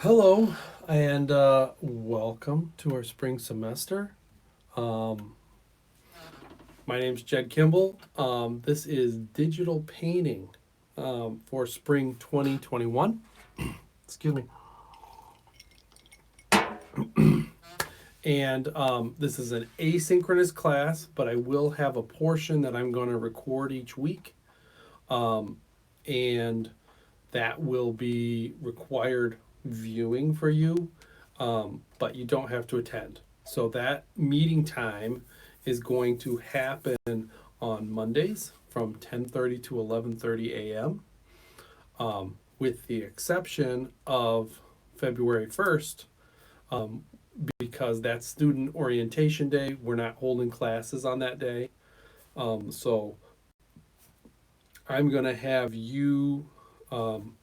Hello, and welcome to our spring semester. Um, my name's Jed Kimball. This is digital painting for spring 2021. Excuse me. And this is an asynchronous class, but I will have a portion that I'm going to record each week. Um, and that will be required viewing for you, but you don't have to attend. So that meeting time is going to happen on Mondays from 10:30 to 11:30 a.m. With the exception of February 1st, um, because that's student orientation day. We're not holding classes on that day. So I'm going to have you um,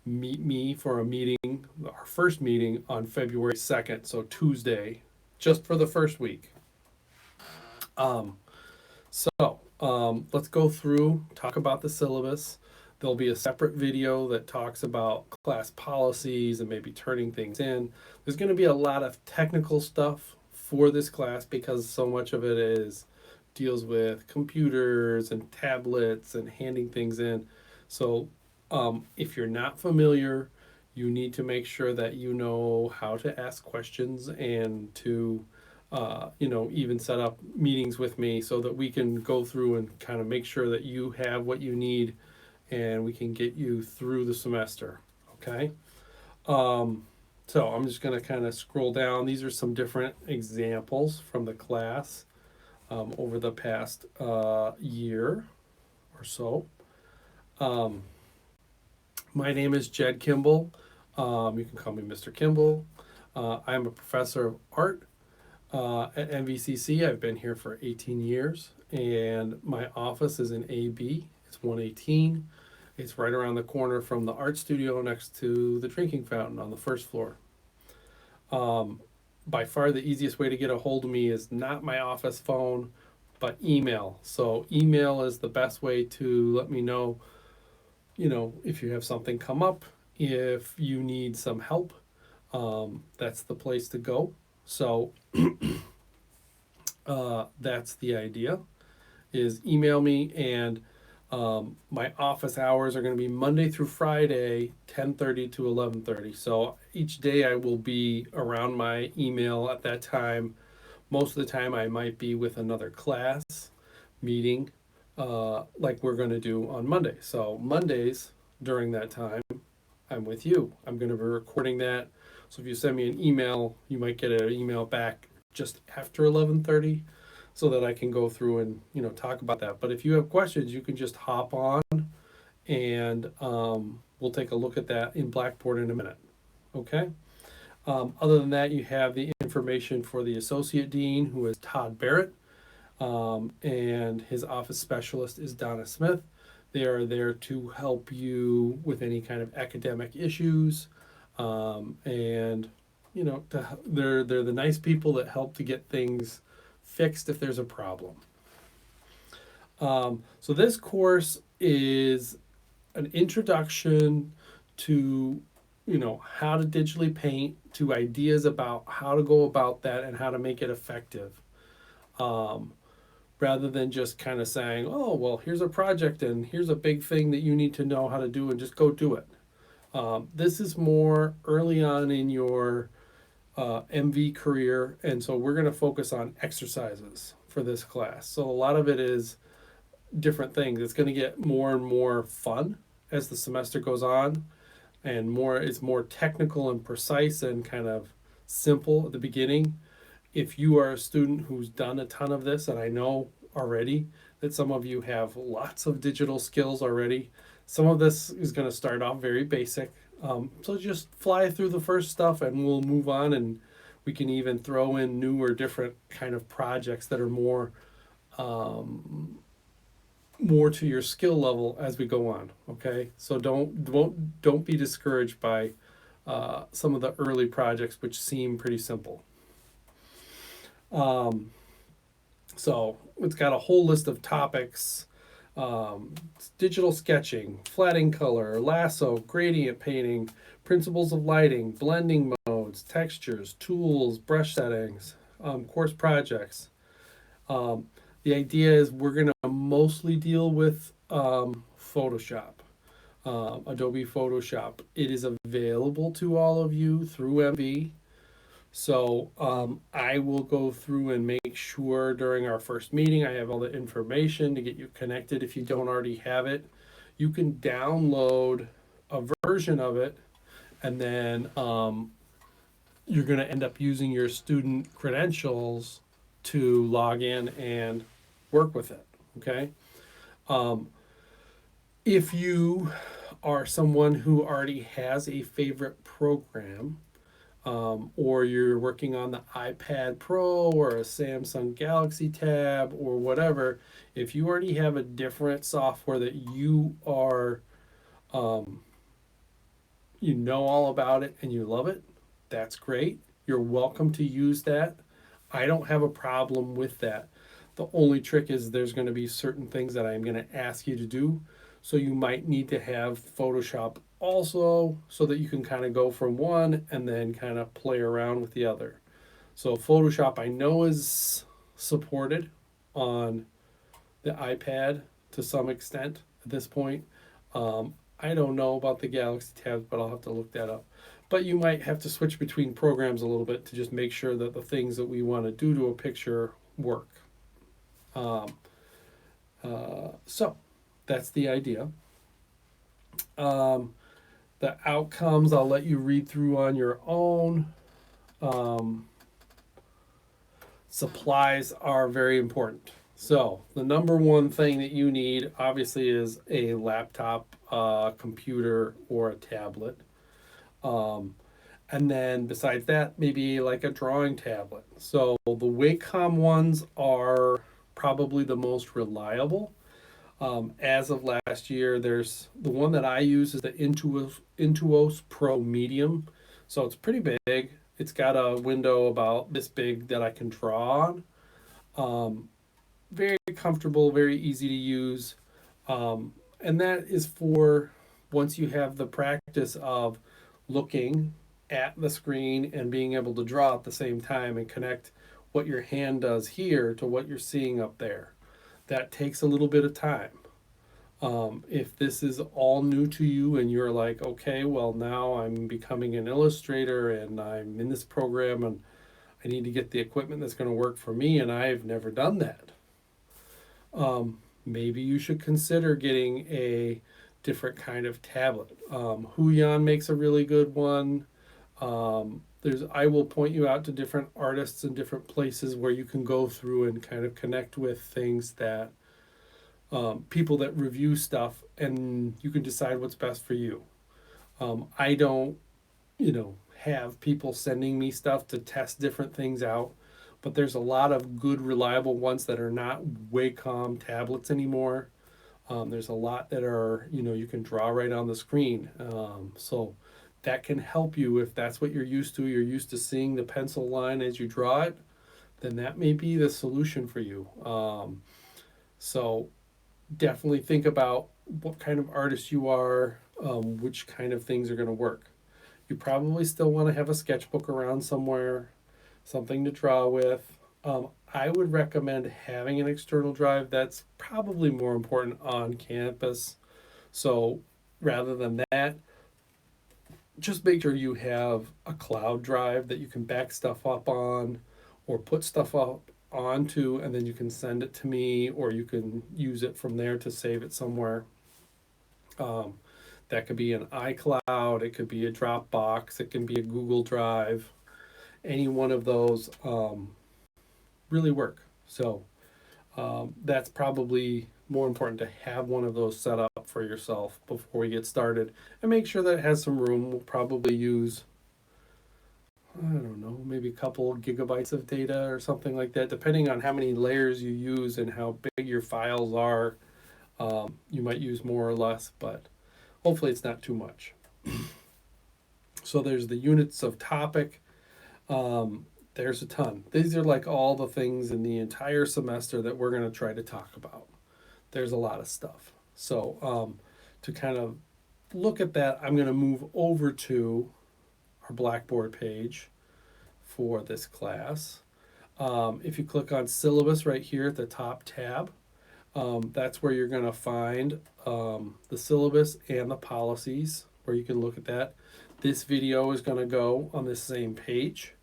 meet me for a meeting, our first meeting on February 2nd, so Tuesday, just for the first week. Um, let's go through, talk about the syllabus. There'll be a separate video that talks about class policies and maybe turning things in. There's going to be a lot of technical stuff for this class because so much of it is deals with computers and tablets and handing things in. So if you're not familiar, you need to make sure that you know how to ask questions and to, even set up meetings with me so that we can go through and kind of make sure that you have what you need and we can get you through the semester. Okay. Um, so I'm just going to kind of scroll down. These are some different examples from the class over the past year or so. Um, My name is Jed Kimball. You can call me Mr. Kimball. I'm a professor of art at NVCC. I've been here for 18 years, and my office is in AB. It's 118. It's right around the corner from the art studio next to the drinking fountain on the first floor. By far, the easiest way to get a hold of me is not my office phone, but email. So, email is the best way to let me know if you have something come up, if you need some help, that's the place to go. So that's the idea is email me and my office hours are going to be Monday through Friday, 10:30 to 11:30. So each day I will be around my email at that time. Most of the time I might be with another class meeting like we're going to do on Monday. So Mondays during that time, I'm with you. I'm going to be recording that. So if you send me an email, you might get an email back just after 11:30, so that I can go through and talk about that. But if you have questions, you can just hop on and we'll take a look at that in Blackboard in a minute. Okay. Other than that, you have the information for the associate dean, who is Todd Barrett, and his office specialist is Donna Smith. They are there to help you with any kind of academic issues, and they're the nice people that help to get things fixed if there's a problem. So this course is an introduction to how to digitally paint, to ideas about how to go about that and how to make it effective. Um, Rather than just kind of saying, oh, well, here's a project and here's a big thing that you need to know how to do and just go do it. This is more early on in your MV career, and so we're going to focus on exercises for this class. So a lot of it is different things. It's going to get more and more fun as the semester goes on, and it's more technical and precise and kind of simple at the beginning. If you are a student who's done a ton of this, and I know already that some of you have lots of digital skills already, some of this is going to start off very basic. So just fly through the first stuff and we'll move on, and we can even throw in newer, different kind of projects that are um, more to your skill level as we go on. Okay, so don't be discouraged by some of the early projects which seem pretty simple. Um, so it's got a whole list of topics digital sketching, flatting color, lasso, gradient painting, principles of lighting, blending modes, textures, tools, brush settings, course projects. Um, the idea is we're going to mostly deal with Photoshop, Adobe Photoshop. It is available to all of you through MV. So I will go through and make sure during our first meeting I have all the information to get you connected if you don't already have it. You can download a version of it, and then you're going to end up using your student credentials to log in and work with it. Okay. Um, if you are someone who already has a favorite program, or you're working on the iPad Pro or a Samsung Galaxy Tab or whatever, if you already have a different software that you are, um, you know all about it and you love it, that's great. You're welcome to use that. I don't have a problem with that. The only trick is there's going to be certain things that I'm going to ask you to do. So you might need to have Photoshop also so that you can kind of go from one and then kind of play around with the other. So Photoshop I know is supported on the iPad to some extent at this point. I don't know about the Galaxy tabs, but I'll have to look that up. But you might have to switch between programs a little bit to just make sure that the things that we want to do to a picture work. Um, so that's the idea. Um, the outcomes I'll let you read through on your own. Um, Supplies are very important. So the number one thing that you need obviously is a laptop, computer, or a tablet. Um, and then besides that, maybe like a drawing tablet. So the Wacom ones are probably the most reliable. As of last year, there's the one that I use is the Intuos Pro Medium. So it's pretty big. It's got a window about this big that I can draw on. Um, Very comfortable, very easy to use. And that is for once you have the practice of looking at the screen and being able to draw at the same time and connect what your hand does here to what you're seeing up there. That takes a little bit of time. If this is all new to you and you're like, okay, well, now I'm becoming an illustrator and I'm in this program and I need to get the equipment that's going to work for me, and I've never done that. Maybe you should consider getting a different kind of tablet. Huion makes a really good one. I will point you out to different artists and different places where you can go through and kind of connect with things that people that review stuff, and you can decide what's best for you. I don't, have people sending me stuff to test different things out, but there's a lot of good, reliable ones that are not Wacom tablets anymore. There's a lot that are, you can draw right on the screen. So that can help you if that's what you're used to. You're used to seeing the pencil line as you draw it, then that may be the solution for you. So definitely think about what kind of artist you are, which kind of things are going to work. You probably still want to have a sketchbook around somewhere, something to draw with. I would recommend having an external drive. That's probably more important on campus. So rather than that, just make sure you have a cloud drive that you can back stuff up on or put stuff up onto, and then you can send it to me, or you can use it from there to save it somewhere. Um, that could be an iCloud, it could be a Dropbox, it can be a Google Drive. Any one of those really work. So that's probably more important to have one of those set up for yourself before we get started, and make sure that it has some room. We'll probably use, I don't know, maybe a couple gigabytes of data or something like that, depending on how many layers you use and how big your files are. You might use more or less, but hopefully it's not too much. So there's the units of topic. There's a ton. These are like all the things in the entire semester that we're going to try to talk about. there's a lot of stuff. So to kind of look at that, I'm going to move over to our Blackboard page for this class. If you click on syllabus right here at the top tab, that's where you're going to find the syllabus and the policies where you can look at that. This video is going to go on this same page.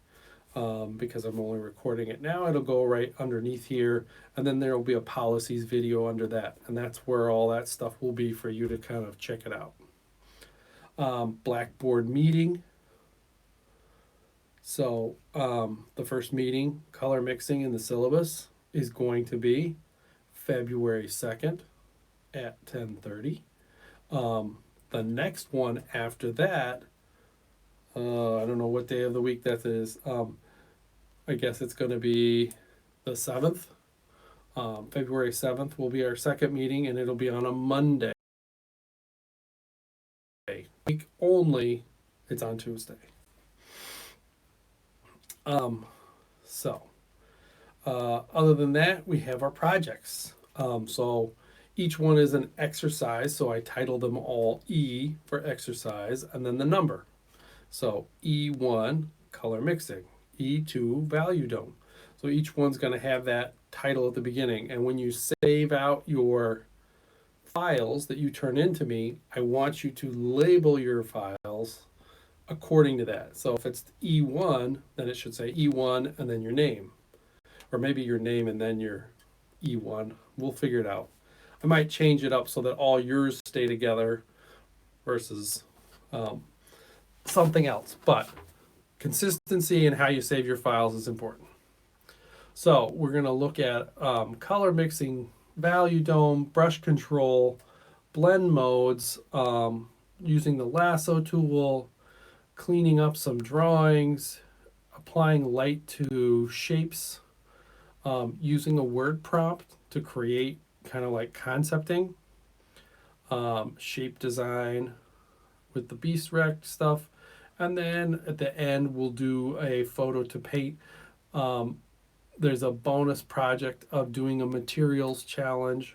Because I'm only recording it now, it'll go right underneath here, and then there will be a policies video under that, and that's where all that stuff will be for you to kind of check it out. Blackboard meeting. So the first meeting, color mixing in the syllabus, is going to be February 2nd at 10:30. The next one after that, I don't know what day of the week that is. I guess it's going to be the 7th. February 7th will be our second meeting, and it'll be on a Monday. Week only, it's on Tuesday. Other than that, we have our projects. So each one is an exercise, so I titled them all E for exercise, and then the number. So E1, color mixing. E2, value dome. So each one's going to have that title at the beginning. And when you save out your files that you turn into me, I want you to label your files according to that. So if it's E1, then it should say E1 and then your name. Or maybe your name and then your E1. We'll figure it out. I might change it up so that all yours stay together versus something else. But consistency in how you save your files is important. So we're going to look at color mixing, value dome, brush control, blend modes, using the lasso tool, cleaning up some drawings, applying light to shapes, using a word prompt to create kind of like concepting, shape design with the Beast Rec stuff. And then at the end, we'll do a photo to paint. There's a bonus project of doing a materials challenge.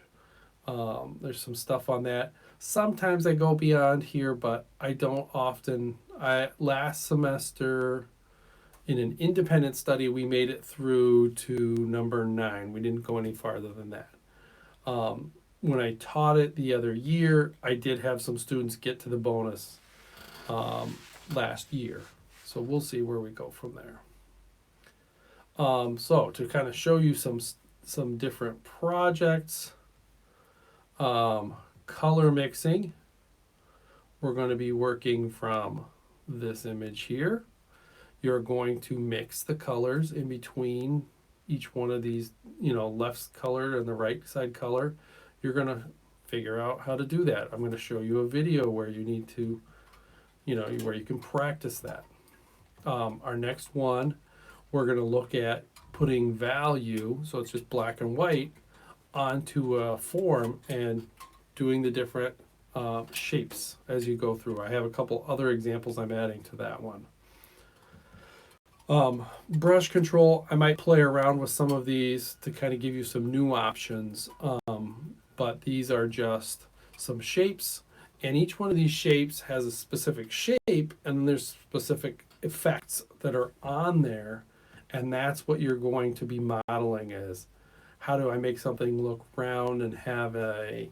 There's some stuff on that. Sometimes I go beyond here, but I don't often. Last semester in an independent study, we made it through to number 9. We didn't go any farther than that. When I taught it the other year, I did have some students get to the bonus last year. So we'll see where we go from there. So to kind of show you some different projects, color mixing, we're going to be working from this image here. You're going to mix the colors in between each one of these, left color and the right side color. You're going to figure out how to do that. I'm going to show you a video where you need to, where you can practice that. Our next one, we're going to look at putting value, so it's just black and white, onto a form and doing the different shapes as you go through. I have a couple other examples I'm adding to that one. Brush control, I might play around with some of these to kind of give you some new options, but these are just some shapes, and each one of these shapes has a specific shape, and there's specific effects that are on there, and that's what you're going to be modeling is how do I make something look round and have a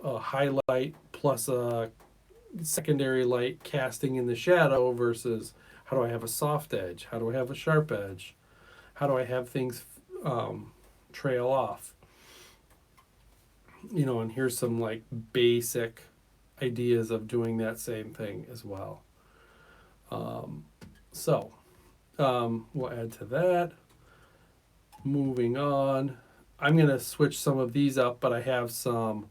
highlight plus a secondary light casting in the shadow versus how do I have a soft edge? How do I have a sharp edge? How do I have things trail off? And here's some like basic ideas of doing that same thing as well. We'll add to that. Moving on. I'm going to switch some of these up, but I have some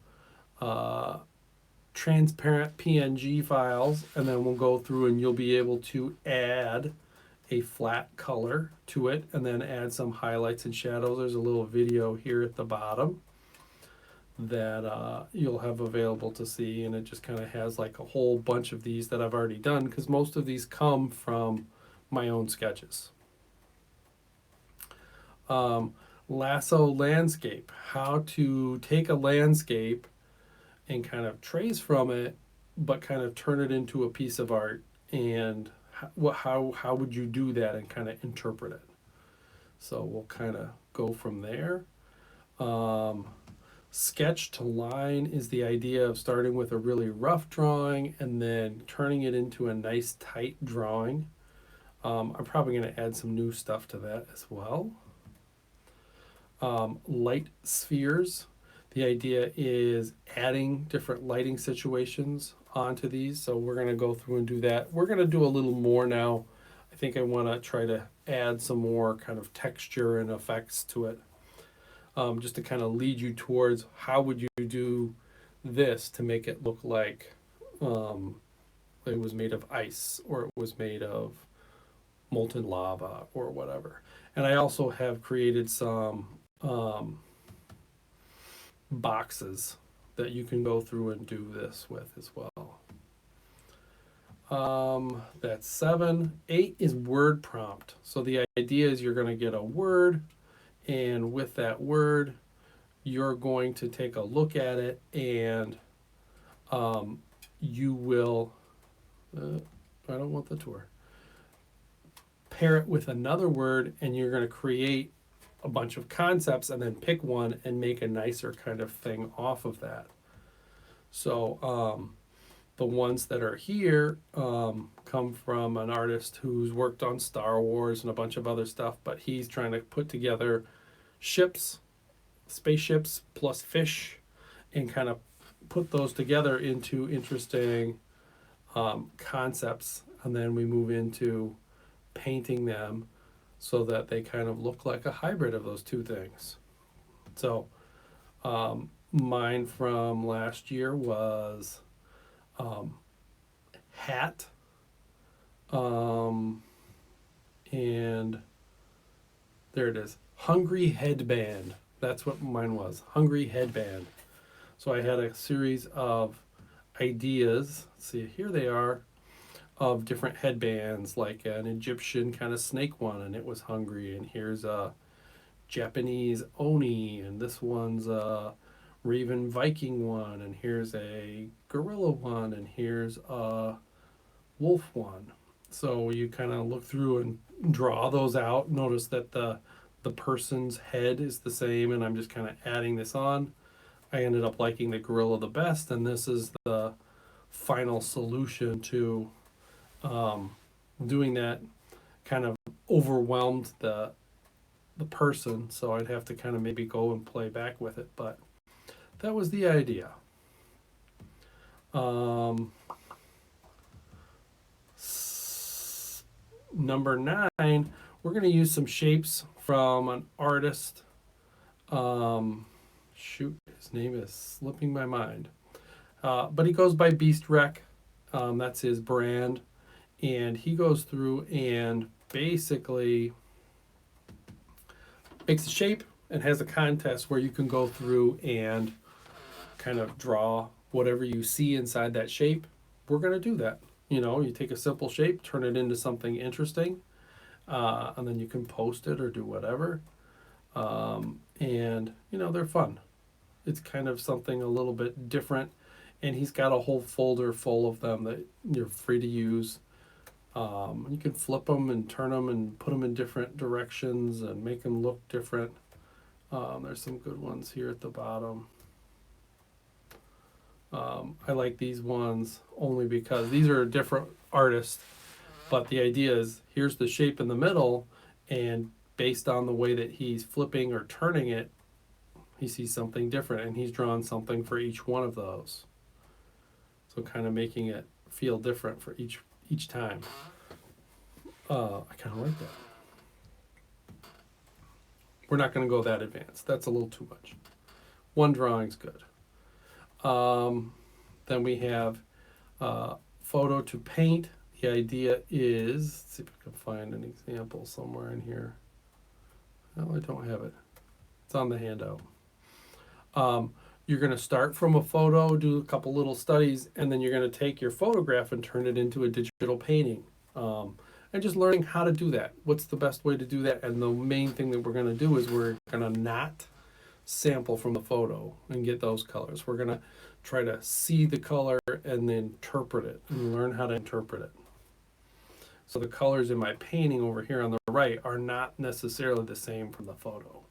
transparent PNG files, and then we'll go through and you'll be able to add a flat color to it and then add some highlights and shadows. There's a little video here at the bottom that you'll have available to see, and it just kind of has like a whole bunch of these that I've already done because most of these come from my own sketches. Lasso landscape, how to take a landscape and kind of trace from it, but kind of turn it into a piece of art. And how would you do that and kind of interpret it? So we'll kind of go from there. Um, Sketch to line is the idea of starting with a really rough drawing and then turning it into a nice tight drawing. I'm probably going to add some new stuff to that as well. Light spheres. The idea is adding different lighting situations onto these. So we're going to go through and do that. We're going to do a little more now. I think I want to try to add some more kind of texture and effects to it, just to kind of lead you towards how would you do this to make it look like it was made of ice or it was made of molten lava or whatever. And I also have created some boxes that you can go through and do this with as well. That's 7. 8 is word prompt. So the idea is you're going to get a word, and with that word, you're going to take a look at it, and you will, I don't want the tour, pair it with another word, and you're going to create a bunch of concepts and then pick one and make a nicer kind of thing off of that. So the ones that are here come from an artist who's worked on Star Wars and a bunch of other stuff, but he's trying to put together ships, spaceships plus fish, and kind of put those together into interesting concepts. And then we move into painting them so that they kind of look like a hybrid of those two things. So mine from last year was hat, and there it is, hungry headband. That's what mine was, hungry headband. So I had a series of ideas. Let's see, here they are, of different headbands, like an Egyptian kind of snake one, and it was hungry. And here's a Japanese oni, and this one's a Raven Viking one, and here's a gorilla one, and here's a wolf one. So you kind of look through and draw those out. Notice that the person's head is the same, and I'm just kind of adding this on. I ended up liking the gorilla the best, and this is the final solution to doing that. Kind of overwhelmed the person, so I'd have to kind of maybe go and play back with it, but that was the idea. Number 9, we're going to use some shapes from an artist. Shoot, his name is slipping my mind. But he goes by Beast Rec. That's his brand. And he goes through and basically makes a shape and has a contest where you can go through and kind of draw whatever you see inside that shape. We're going to do that. You know, you take a simple shape, turn it into something interesting, and then you can post it or do whatever. And, you know, they're fun. It's kind of something a little bit different. And he's got a whole folder full of them that you're free to use. You can flip them and turn them and put them in different directions and make them look different. There's some good ones here at the bottom. I like these ones only because these are different artists, but the idea is here's the shape in the middle, and based on the way that he's flipping or turning it, he sees something different, and he's drawn something for each one of those. So kind of making it feel different for each time. I kind of like that. We're not going to go that advanced. That's a little too much. One drawing's good. Then we have photo to paint. The idea is, let's see if I can find an example somewhere in here. No, I don't have it. It's on the handout. You're going to start from a photo, do a couple little studies, and then you're going to take your photograph and turn it into a digital painting. and just learning how to do that. What's the best way to do that? And the main thing that we're going to do is we're going to not sample from the photo and get those colors. We're going to try to see the color and then interpret it and learn how to interpret it. So the colors in my painting over here on the right are not necessarily the same from the photo.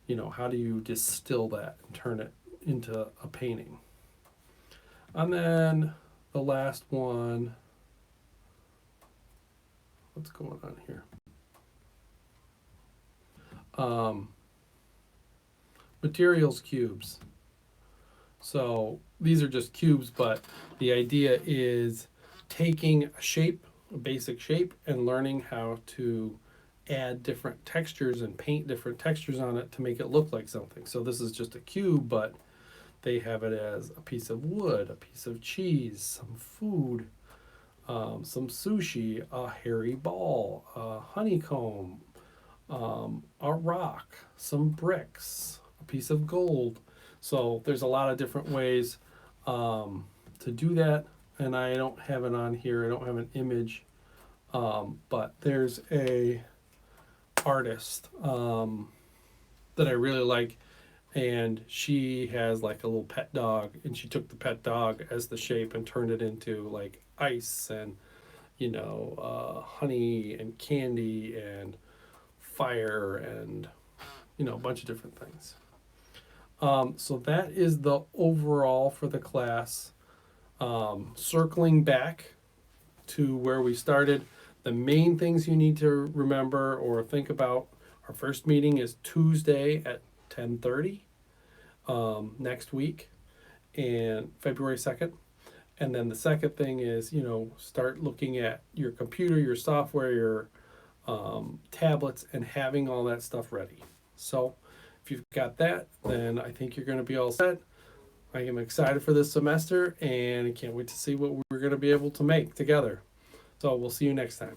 You know, how do you distill that and turn it into a painting? And then the last one, what's going on here? Materials cubes. So these are just cubes, but the idea is taking a shape, a basic shape, and learning how to add different textures and paint different textures on it to make it look like something. So this is just a cube, but they have it as a piece of wood, a piece of cheese, some food, some sushi, a hairy ball, a honeycomb, a rock, some bricks, a piece of gold. So there's a lot of different ways to do that, and I don't have it on here. I don't have an image, but there's a artist that I really like, and she has like a little pet dog, and she took the pet dog as the shape and turned it into like ice and honey and candy and fire and a bunch of different things. So that is the overall for the class. Circling back to where we started, the main things you need to remember or think about: our first meeting is Tuesday at 10:30 next week, and February 2nd. And then the second thing is, start looking at your computer, your software, your tablets, and having all that stuff ready. So if you've got that, then I think you're going to be all set. I am excited for this semester, and I can't wait to see what we're going to be able to make together. So we'll see you next time.